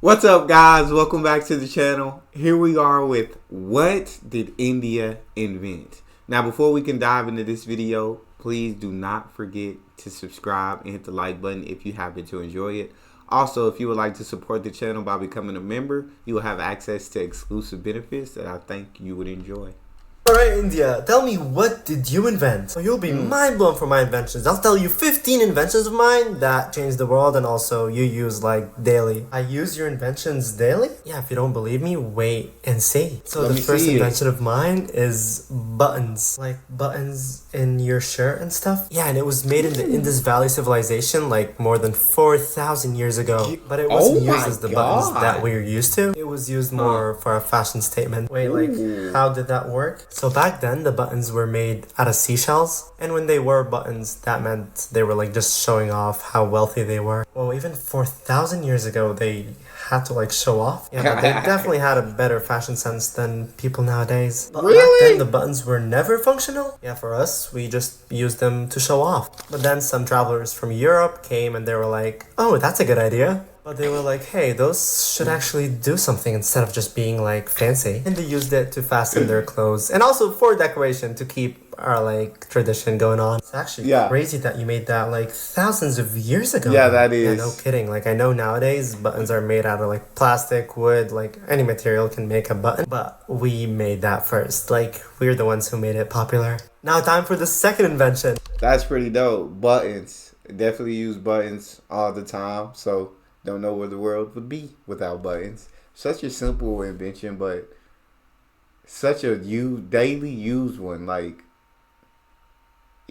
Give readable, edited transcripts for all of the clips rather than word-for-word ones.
What's up, guys? Welcome back to the channel. Here we are with What Did India Invent? Now, before we can dive into this video, please do not forget to subscribe and hit the like button if you happen to enjoy it. Also, if you would like to support the channel by becoming a member, you will have access to exclusive benefits that I think you would enjoy. Alright, India, tell me, what did you invent? So you'll be mind blown for my inventions. I'll tell you 15 inventions of mine that changed the world and also you use like daily. I use your inventions daily? Yeah, if you don't believe me, wait and see. So the first invention of mine is buttons. Like buttons in your shirt and stuff. Yeah, and it was made in the Indus Valley civilization like more than 4,000 years ago. But it wasn't used as the buttons that we're used to. It was used more for a fashion statement. Wait, like, how did that work? So back then, the buttons were made out of seashells, and when they wore buttons, that meant they were like just showing off how wealthy they were. Well, even 4,000 years ago, they had to like show off. Yeah, but they definitely had a better fashion sense than people nowadays. But back then, the buttons were never functional. Yeah, for us, we just used them to show off. But then some travelers from Europe came and they were like, oh, that's a good idea. But they were like, hey, those should actually do something instead of just being like fancy. And they used it to fasten their clothes and also for decoration to keep our like tradition going on. It's actually crazy that you made that like thousands of years ago. Yeah, that is. Yeah, no kidding. Like I know nowadays buttons are made out of like plastic, wood, like any material can make a button. But we made that first. Like we're the ones who made it popular. Now time for the second invention. That's pretty dope. Buttons. Definitely use buttons all the time. So don't know where the world would be without buttons. Such a simple invention, but such a daily used one. Like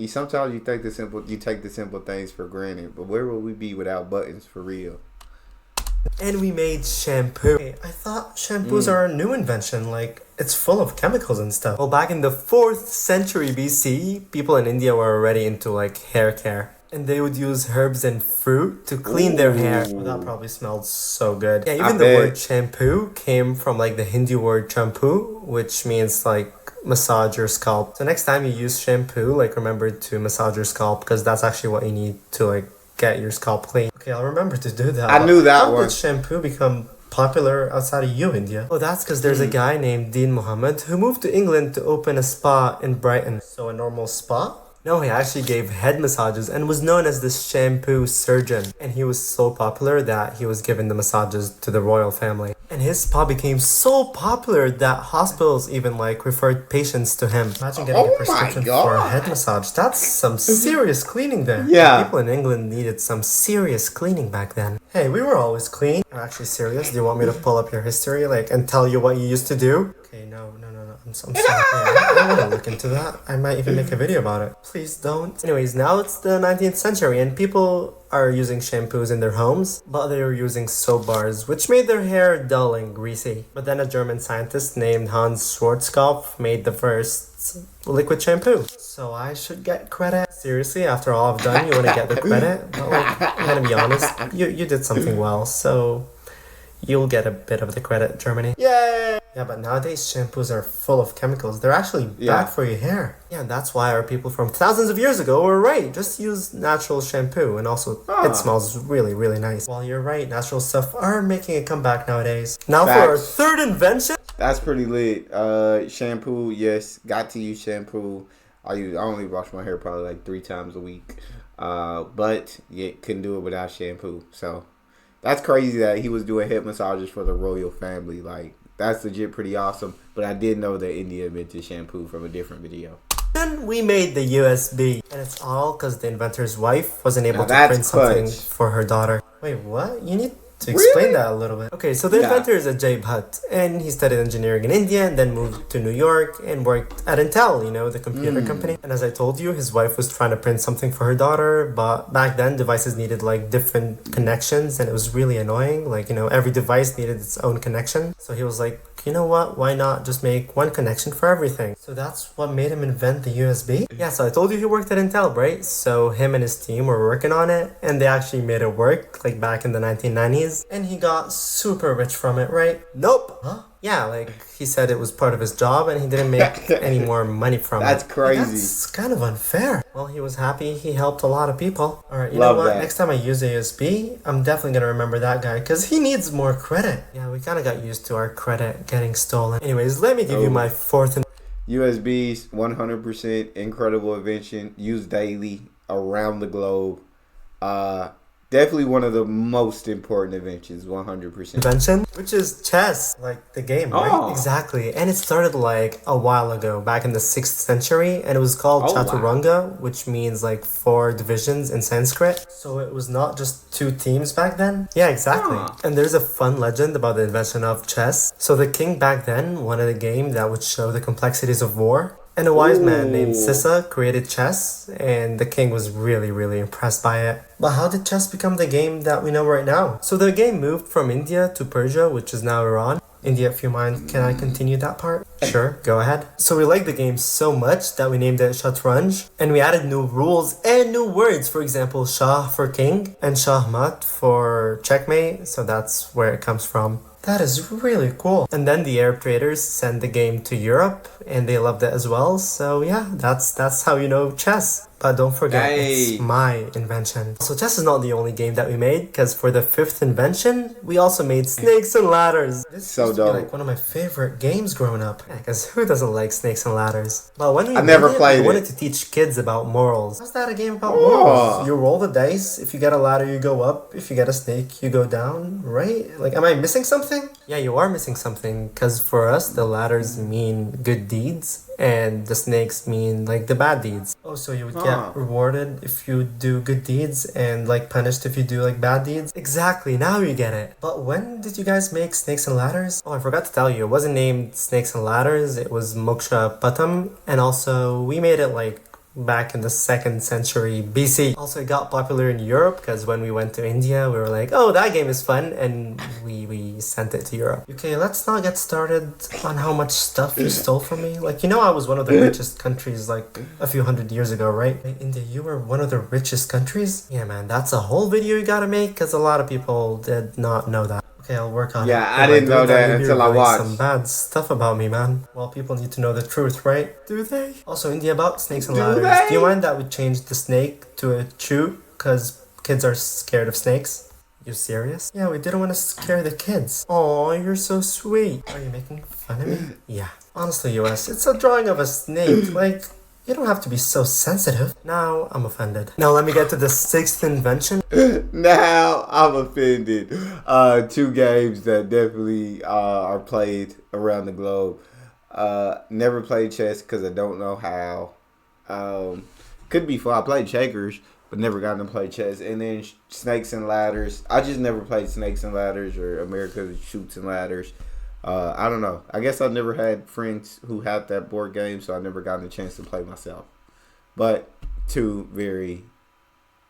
sometimes you take the simple things for granted, but where would we be without buttons for real? And we made shampoo. Hey, I thought shampoos are a new invention. Like it's full of chemicals and stuff. Well, back in the 4th century BC, people in India were already into like hair care. And they would use herbs and fruit to clean their hair. Well, that probably smelled so good. Yeah, even the word shampoo came from like the Hindu word shampoo, which means like massage your scalp. So next time you use shampoo, like remember to massage your scalp because that's actually what you need to like get your scalp clean. Okay, I'll remember to do that. I knew that one. How did shampoo become popular outside of you, India? Oh, that's because there's a guy named Dean Mohammed who moved to England to open a spa in Brighton. So a normal spa? No, he actually gave head massages and was known as the shampoo surgeon. And he was so popular that he was giving the massages to the royal family. And his spa became so popular that hospitals even like referred patients to him. Imagine getting a prescription for a head massage. That's some serious cleaning there. Yeah. People in England needed some serious cleaning back then. Hey, we were always clean. I'm actually serious. Do you want me to pull up your history like and tell you what you used to do? Okay, no. I'm sorry. I don't want to look into that. I might even make a video about it. Please don't. Anyways, now it's the 19th century and people are using shampoos in their homes, but they were using soap bars, which made their hair dull and greasy. But then a German scientist named Hans Schwarzkopf made the first liquid shampoo. So I should get credit. Seriously, after all I've done, you want to get the credit? But like, I'm gonna be honest, you did something well, so you'll get a bit of the credit, Germany. Yay! Yeah, but nowadays shampoos are full of chemicals. They're actually bad for your hair. Yeah, and that's why our people from thousands of years ago were right. Just use natural shampoo, and also it smells really, really nice. Well, you're right. Natural stuff are making a comeback nowadays. Now for our third invention. That's pretty lit. Shampoo, yes. Got to use shampoo. I only wash my hair probably like 3 times a week. But yeah, couldn't do it without shampoo. So that's crazy that he was doing head massages for the royal family. Like, that's legit pretty awesome. But I did know that India invented shampoo from a different video. Then we made the USB. And it's all because the inventor's wife wasn't able to print something for her daughter. Wait, what? You need to explain that a little bit. Okay, so the inventor is Ajay Bhatt. And he studied engineering in India and then moved to New York and worked at Intel, you know, the computer company. And as I told you, his wife was trying to print something for her daughter. But back then, devices needed like different connections. And it was really annoying. Like, you know, every device needed its own connection. So he was like, you know what, why not just make one connection for everything? So that's what made him invent the USB? Yeah, so I told you he worked at Intel, right? So him and his team were working on it, and they actually made it work, like back in the 1990s. And he got super rich from it, right? Nope. Huh? Yeah, like he said it was part of his job and he didn't make any more money from That's it. crazy. That's kind of unfair. Well, he was happy. He helped a lot of people. All right, you Love know what? that. Next time I use a USB, I'm definitely going to remember that guy because he needs more credit. Yeah, we kind of got used to our credit getting stolen. Anyways, let me give you my fourth. USBs, 100% incredible invention, used daily around the globe. Definitely one of the most important inventions, 100%. Invention, which is chess, like the game, right? Oh. Exactly. And it started like a while ago, back in the 6th century, and it was called chaturanga, which means like 4 divisions in Sanskrit. So it was not just 2 teams back then. Yeah, exactly. And there's a fun legend about the invention of chess. So the king back then wanted a game that would show the complexities of war. And a wise man named Sissa created chess, and the king was really, really impressed by it. But how did chess become the game that we know right now? So the game moved from India to Persia, which is now Iran. India, if you mind, can I continue that part? Sure, go ahead. So we liked the game so much that we named it Shatranj, and we added new rules and new words. For example, Shah for king, and Shahmat for checkmate, so that's where it comes from. That is really cool. And then the Arab traders sent the game to Europe and they loved it as well. So yeah, that's how you know chess. But don't forget, it's my invention. So chess is not the only game that we made, because for the 5th invention, we also made Snakes and Ladders. This so used to dope. be like one of my favorite games growing up. Because who doesn't like Snakes and Ladders? But when we wanted to teach kids about morals. How's that a game about morals? You roll the dice. If you get a ladder, you go up. If you get a snake, you go down, right? Like, am I missing something? Yeah, you are missing something. Because for us, the ladders mean good deeds. And the snakes mean like the bad deeds. Oh, so you would get rewarded if you do good deeds and like punished if you do like bad deeds? Exactly, now you get it. But when did you guys make Snakes and Ladders? Oh, I forgot to tell you, it wasn't named Snakes and Ladders, it was Moksha Patam. And also, we made it like back in the 2nd century BC. Also, it got popular in Europe because when we went to India, we were like, oh, that game is fun, and we sent it to Europe. Okay, let's not get started on how much stuff you stole from me. Like, you know, I was one of the richest countries like a few hundred years ago, right? India, you were one of the richest countries? Yeah, man, that's a whole video you gotta make because a lot of people did not know that. Okay, I'll work on it. Yeah, I didn't know that until I watched. Some bad stuff about me, man. Well, people need to know the truth, right? Do they? Also, India, about Snakes and Ladders. Do you mind that we changed the snake to a chew? Because kids are scared of snakes. You serious? Yeah, we didn't want to scare the kids. Aw, you're so sweet. Are you making fun of me? Yeah. Honestly, US, it's a drawing of a snake. Like, you don't have to be so sensitive. Now I'm offended. Now let me get to the 6th invention. Now I'm offended. 2 games that definitely are played around the globe. Never played chess because I don't know how. Could be fun. I played checkers, but never gotten to play chess. And then Snakes and Ladders. I just never played Snakes and Ladders or America Shoots and Ladders. I don't know. I guess I never had friends who had that board game, so I never gotten a chance to play myself. But 2 very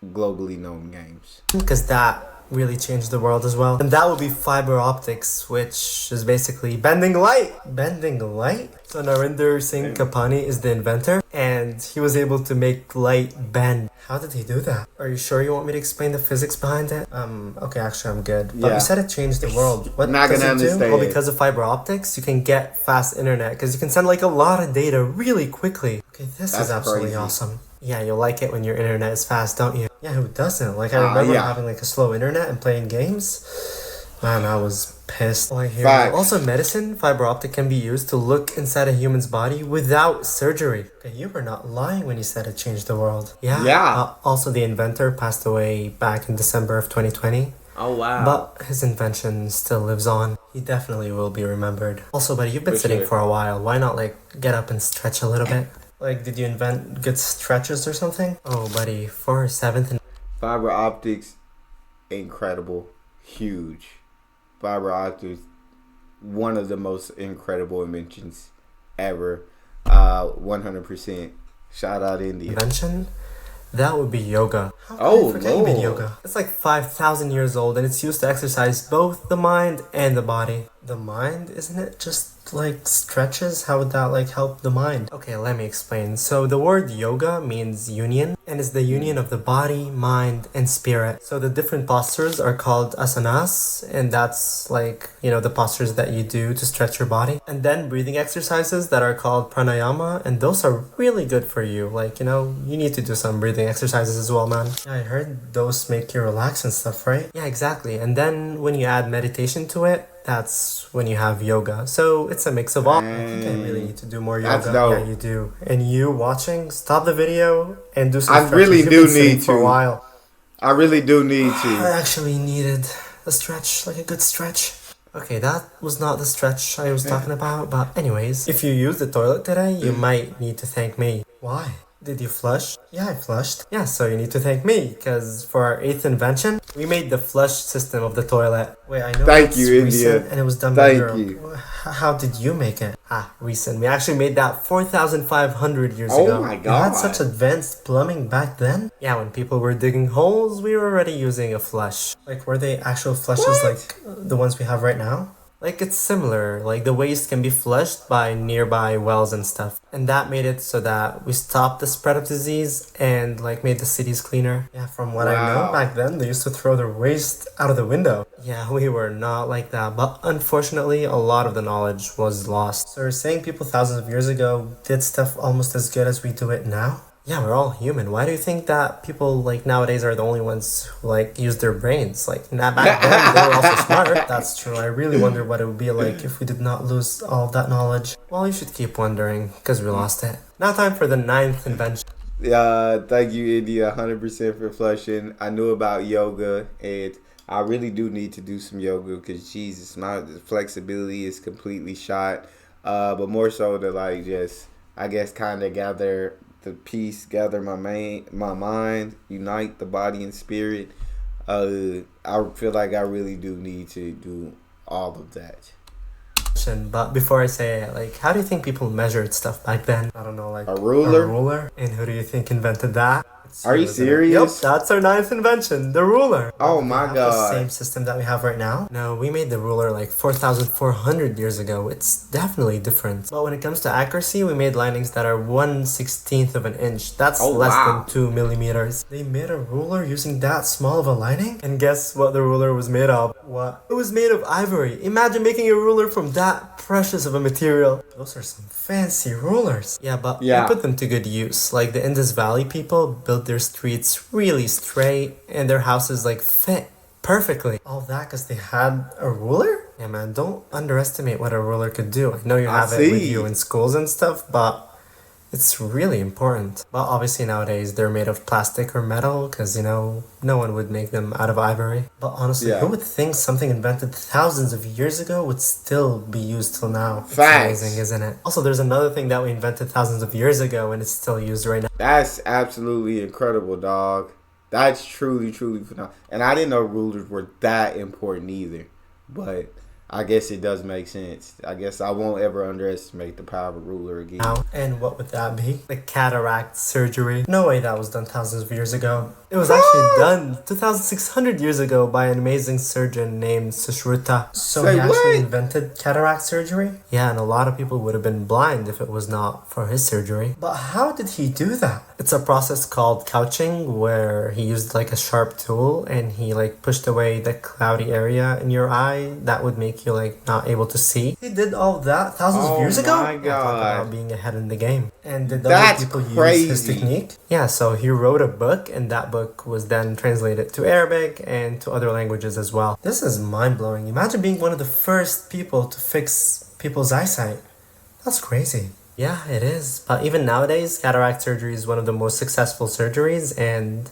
globally known games. Because that really changed the world as well. And that would be fiber optics, which is basically bending light. Bending light? So Narinder Singh Kapani is the inventor, and he was able to make light bend. How did he do that? Are you sure you want me to explain the physics behind it? Okay, actually I'm good. But you said it changed the world. What not does gonna it do? understand. Well, because of fiber optics, you can get fast internet, because you can send like a lot of data really quickly. Okay, this is absolutely awesome. Yeah, you'll like it when your internet is fast, don't you? Yeah, who doesn't? Like, I remember having like a slow internet and playing games. Man, I was pissed. Oh, I hear you. Also, medicine, fiber optic can be used to look inside a human's body without surgery. Okay, you were not lying when you said it changed the world. Yeah. Also, the inventor passed away back in December of 2020. Oh, wow. But his invention still lives on. He definitely will be remembered. Also, buddy, you've been sitting for a while. Why not, like, get up and stretch a little bit? Like, did you invent good stretches or something? Oh, buddy, for 7th... Fiber optics, incredible. Huge. Fiber optics, one of the most incredible inventions ever. 100%. Shout out India. Invention? That would be yoga. How could Oh I forget you made Lord. yoga? It's like 5,000 years old and it's used to exercise both the mind and the body. The mind, isn't it just like stretches? How would that like help the mind? Okay, let me explain. So the word yoga means union and is the union of the body, mind, and spirit. So the different postures are called asanas, and that's like, the postures that you do to stretch your body. And then breathing exercises that are called pranayama, and those are really good for you. Like, you need to do some breathing exercises as well, man. Yeah, I heard those make you relax and stuff, right? Yeah, exactly. And then when you add meditation to it, that's when you have yoga. So it's a mix of all. I think I really need to do more yoga. That's dope. Yeah, you do. And you watching, stop the video and do some I stretches. really You've do been sitting need for a to. while. I really do need I to. actually needed a stretch, like a good stretch. Okay, that was not the stretch I was talking about, but anyways, if you use the toilet today, you might need to thank me. Why? Did you flush? Yeah, I flushed. Yeah, so you need to thank me, because for our 8th invention, we made the flush system of the toilet. Wait, I know Thank it's you, recent India. and it was done by Thank Europe. you. How did you make it? Recent. We actually made that 4,500 years Oh ago. my You had God. such advanced plumbing back then? Yeah, when people were digging holes, we were already using a flush. Like, were they actual flushes like the ones we have right now? Like, it's similar. Like, the waste can be flushed by nearby wells and stuff. And that made it so that we stopped the spread of disease and, like, made the cities cleaner. Yeah, from what I know, Wow. back then, they used to throw their waste out of the window. Yeah, we were not like that. But unfortunately, a lot of the knowledge was lost. So you're saying people thousands of years ago did stuff almost as good as we do it now? Yeah, we're all human. Why do you think that people like nowadays are the only ones who like use their brains? Like back then they were also smart. That's true. I really wonder what it would be like if we did not lose all of that knowledge. Well, you should keep wondering because we lost it. Now time for the 9th invention. Thank you, India, 100% for flushing. I knew about yoga, and I really do need to do some yoga because Jesus, my flexibility is completely shot. But more so to like just, I guess, kind of gather the peace, gather my mind, unite the body and spirit. I feel like I really do need to do all of that. But before I say it, like, how do you think people measured stuff back then? I don't know, like A ruler? A ruler? And who do you think invented that? It's Are you isn't it? serious? Yep, that's our 9th invention, the ruler. Oh Do they my have God. The same system that we have right now? No, we made the ruler like 4,400 years ago. It's definitely different. But when it comes to accuracy, we made linings that are 1/16th of an inch. That's Oh, less wow. than 2 millimeters. They made a ruler using that small of a lining? And guess what the ruler was made of? What? It was made of ivory. Imagine making a ruler from that precious of a material. Those are some fancy rulers. Yeah, but we Yeah. put them to good use. Like the Indus Valley people built their streets really straight and their houses like fit perfectly. All that because they had a ruler? Yeah, man, don't underestimate what a ruler could do. I know you I have it with see. you in schools and stuff, but it's really important. But obviously nowadays they're made of plastic or metal because, no one would make them out of ivory. But honestly, Yeah. who would think something invented thousands of years ago would still be used till now? It's Facts. amazing, isn't it? Also, there's another thing that we invented thousands of years ago and it's still used right now. That's absolutely incredible, dog. That's truly, truly phenomenal. And I didn't know rulers were that important either. But I guess it does make sense. I guess I won't ever underestimate the power of a ruler again. Now, and what would that be? The cataract surgery. No way that was done thousands of years ago. It was actually done 2,600 years ago by an amazing surgeon named Sushruta. So Say he actually what? invented cataract surgery? Yeah, and a lot of people would have been blind if it was not for his surgery. But how did he do that? It's a process called couching where he used like a sharp tool and he like pushed away the cloudy area in your eye that would make you like not able to see. He did all that thousands of years ago? my Yeah, talk God. about being ahead in the game. And did That's other people crazy. use his technique? Yeah, so he wrote a book and that book was then translated to Arabic and to other languages as well. This is mind-blowing. Imagine being one of the first people to fix people's eyesight. That's crazy. Yeah, it is. But even nowadays, cataract surgery is one of the most successful surgeries and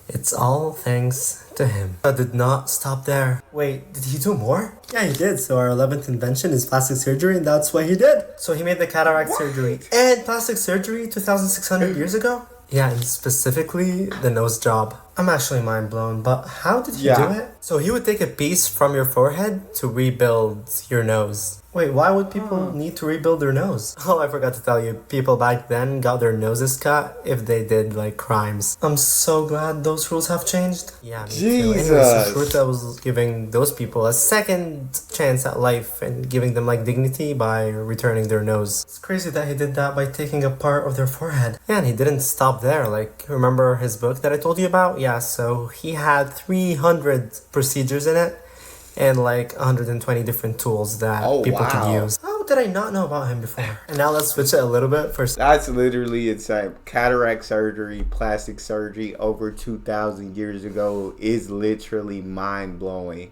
it's all thanks to him. I did not stop there. Wait, did he do more? Yeah, he did. So our 11th invention is plastic surgery and that's what he did. So he made the cataract surgery and plastic surgery 2,600 years ago? Yeah, and specifically the nose job. I'm actually mind blown, but how did he do it? So he would take a piece from your forehead to rebuild your nose. Wait, why would people need to rebuild their nose? Oh, I forgot to tell you, people back then got their noses cut if they did like crimes. I'm so glad those rules have changed. Yeah, me too. Anyway, so Shruta was giving those people a second chance at life and giving them like dignity by returning their nose. It's crazy that he did that by taking a part of their forehead. Yeah, and he didn't stop there. Like, remember his book that I told you about? Yeah, so he had 300 procedures in it. And like 120 different tools that people could use. How did I not know about him before? And now let's switch it a little bit. That's literally insane. Cataract surgery, plastic surgery over 2,000 years ago is literally mind-blowing.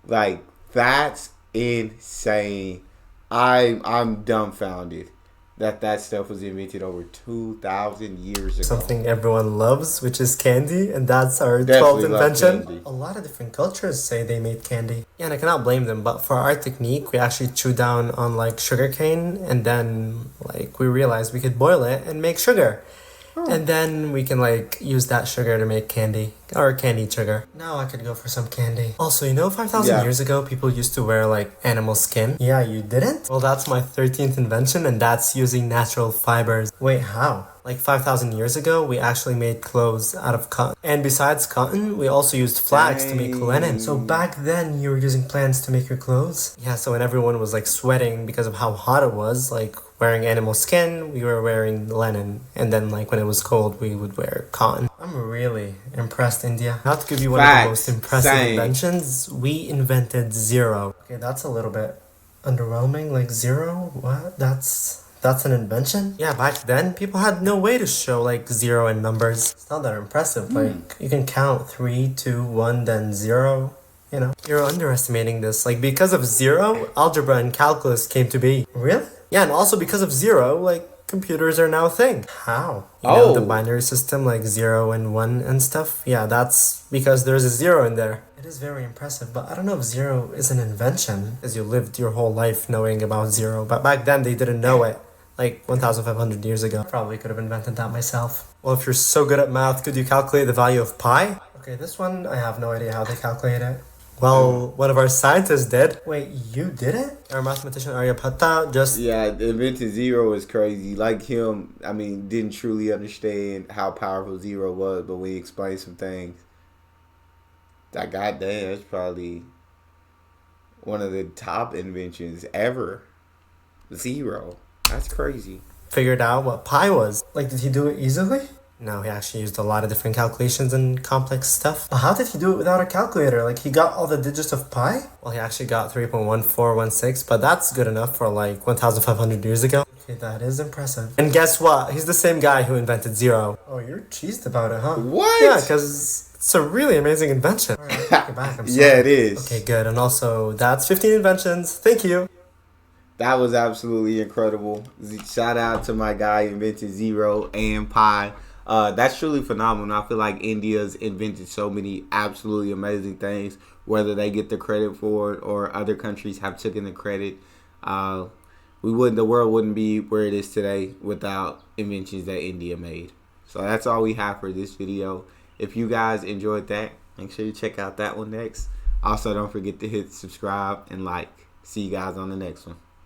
Like, that's insane. I'm dumbfounded that stuff was invented over 2,000 years ago. Something everyone loves, which is candy, and that's our 12th invention. A lot of different cultures say they made candy. Yeah, and I cannot blame them, but for our technique, we actually chew down on like sugarcane, and then like we realized we could boil it and make sugar. And then we can like use that sugar to make candy or candied sugar. Now I could go for some candy. Also, you know 5,000 years ago people used to wear like animal skin? Yeah, you didn't? Well, that's my 13th invention and that's using natural fibers. Wait, how? Like 5,000 years ago, we actually made clothes out of cotton. And besides cotton, we also used flax to make linen. So back then, you were using plants to make your clothes? Yeah, so when everyone was like sweating because of how hot it was, like wearing animal skin, we were wearing linen. And then like when it was cold, we would wear cotton. I'm really impressed, India. Now to give you one of the most impressive inventions, we invented zero. Okay, that's a little bit underwhelming. Like zero? What? That's an invention? Yeah, back then, people had no way to show, like, zero in numbers. It's not that impressive. Like, you can count 3, 2, 1, then 0. You know, you're underestimating this. Like, because of zero, algebra and calculus came to be. Really? Yeah, and also because of zero, like, computers are now a thing. How? You know, the binary system, like 0 and 1 and stuff? Yeah, that's because there's a 0 in there. It is very impressive, but I don't know if 0 is an invention, because you lived your whole life knowing about 0, but back then they didn't know it. Like 1,500 years ago. Probably could have invented that myself. Well, if you're so good at math, could you calculate the value of pi? Okay, this one, I have no idea how they calculate it. Well, one of our scientists did. Wait, you did it? Our mathematician Aryabhatta just... Yeah, invented zero is crazy. Like him, I mean, didn't truly understand how powerful zero was, but when he explained some things, that goddamn, it's probably one of the top inventions ever. Zero. That's crazy. Figured out what pi was. Like, did he do it easily? No, he actually used a lot of different calculations and complex stuff. But how did he do it without a calculator? Like, he got all the digits of pi? Well, he actually got 3.1416, but that's good enough for like 1,500 years ago. Okay, that is impressive. And guess what? He's the same guy who invented zero. Oh, you're cheesed about it, huh? What? Yeah, because it's a really amazing invention. All right, take it back. I'm sorry. Yeah, it is. Okay, good. And also, that's 15 inventions. Thank you. That was absolutely incredible. Shout out to my guy invented zero and pi. That's truly phenomenal. I feel like India's invented so many absolutely amazing things, whether they get the credit for it or other countries have taken the credit. The world wouldn't be where it is today without inventions that India made. So that's all we have for this video. If you guys enjoyed that, make sure you check out that one next. Also, don't forget to hit subscribe and like. See you guys on the next one.